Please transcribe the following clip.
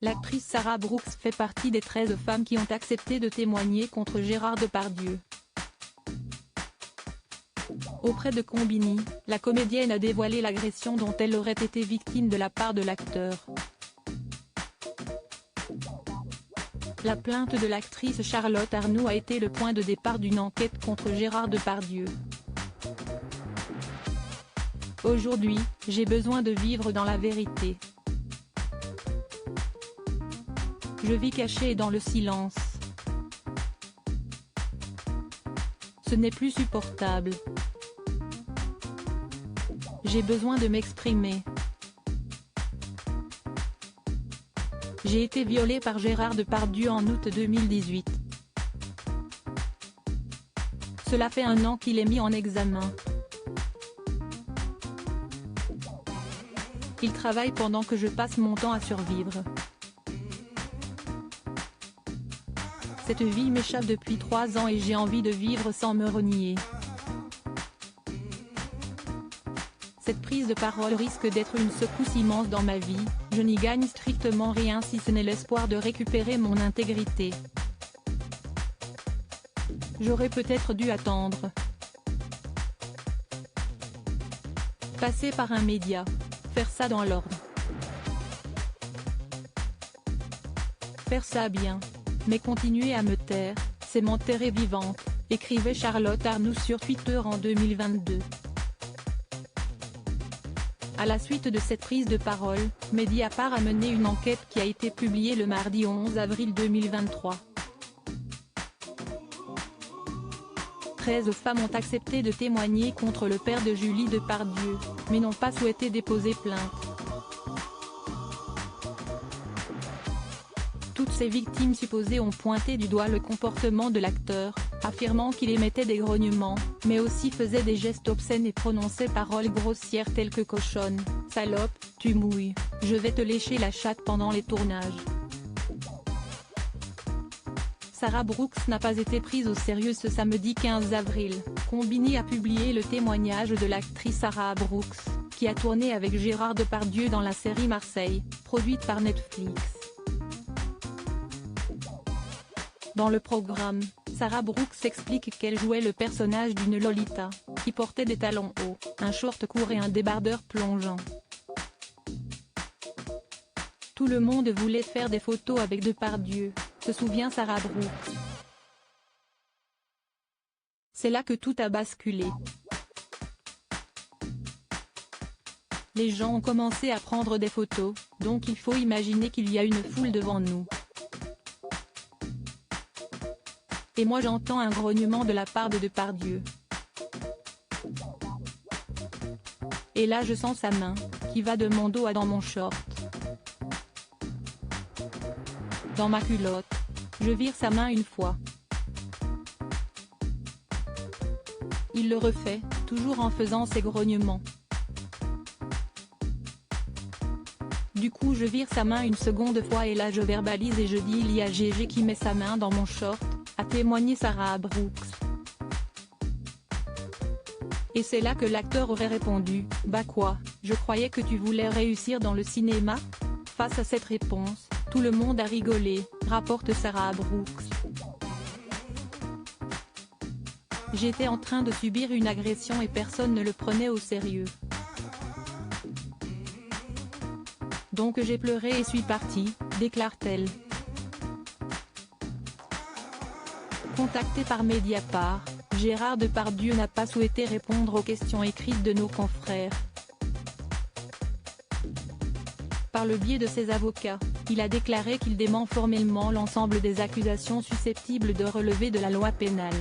L'actrice Sarah Brooks fait partie des 13 femmes qui ont accepté de témoigner contre Gérard Depardieu. Auprès de Combini, la comédienne a dévoilé l'agression dont elle aurait été victime de la part de l'acteur. La plainte de l'actrice Charlotte Arnoux a été le point de départ d'une enquête contre Gérard Depardieu. Aujourd'hui, j'ai besoin de vivre dans la vérité. Je vis cachée dans le silence. Ce n'est plus supportable. J'ai besoin de m'exprimer. J'ai été violée par Gérard Depardieu en août 2018. Cela fait 1 an qu'il est mis en examen. Il travaille pendant que je passe mon temps à survivre. Cette vie m'échappe depuis 3 ans et j'ai envie de vivre sans me renier. Cette prise de parole risque d'être une secousse immense dans ma vie, je n'y gagne strictement rien si ce n'est l'espoir de récupérer mon intégrité. J'aurais peut-être dû attendre. Passer par un média. Faire ça dans l'ordre. Faire ça bien. Mais continuer à me taire, c'est m'enterrer vivante, écrivait Charlotte Arnoux sur Twitter en 2022. À la suite de cette prise de parole, Mediapart a mené une enquête qui a été publiée le mardi 11 avril 2023. 13 femmes ont accepté de témoigner contre le père de Julie Depardieu, mais n'ont pas souhaité déposer plainte. Toutes ces victimes supposées ont pointé du doigt le comportement de l'acteur, affirmant qu'il émettait des grognements, mais aussi faisait des gestes obscènes et prononçait paroles grossières telles que cochonne, salope, tu mouilles, je vais te lécher la chatte pendant les tournages. Sarah Brooks n'a pas été prise au sérieux ce samedi 15 avril, Combini a publié le témoignage de l'actrice Sarah Brooks, qui a tourné avec Gérard Depardieu dans la série Marseille, produite par Netflix. Dans le programme, Sarah Brooks explique qu'elle jouait le personnage d'une Lolita, qui portait des talons hauts, un short court et un débardeur plongeant. Tout le monde voulait faire des photos avec Depardieu, se souvient Sarah Brooks. C'est là que tout a basculé. Les gens ont commencé à prendre des photos, donc il faut imaginer qu'il y a une foule devant nous. Et moi j'entends un grognement de la part de Depardieu. Et là je sens sa main, qui va de mon dos à dans mon short. Dans ma culotte. Je vire sa main une fois. Il le refait, toujours en faisant ses grognements. Du coup je vire sa main une seconde fois et là je verbalise et je dis il y a GG qui met sa main dans mon short, a témoigné Sarah Brooks. Et c'est là que l'acteur aurait répondu, bah quoi, je croyais que tu voulais réussir dans le cinéma ? Face à cette réponse, tout le monde a rigolé, rapporte Sarah Brooks. J'étais en train de subir une agression et personne ne le prenait au sérieux. Donc j'ai pleuré et suis partie, déclare-t-elle. Contacté par Mediapart, Gérard Depardieu n'a pas souhaité répondre aux questions écrites de nos confrères. Par le biais de ses avocats, il a déclaré qu'il dément formellement l'ensemble des accusations susceptibles de relever de la loi pénale.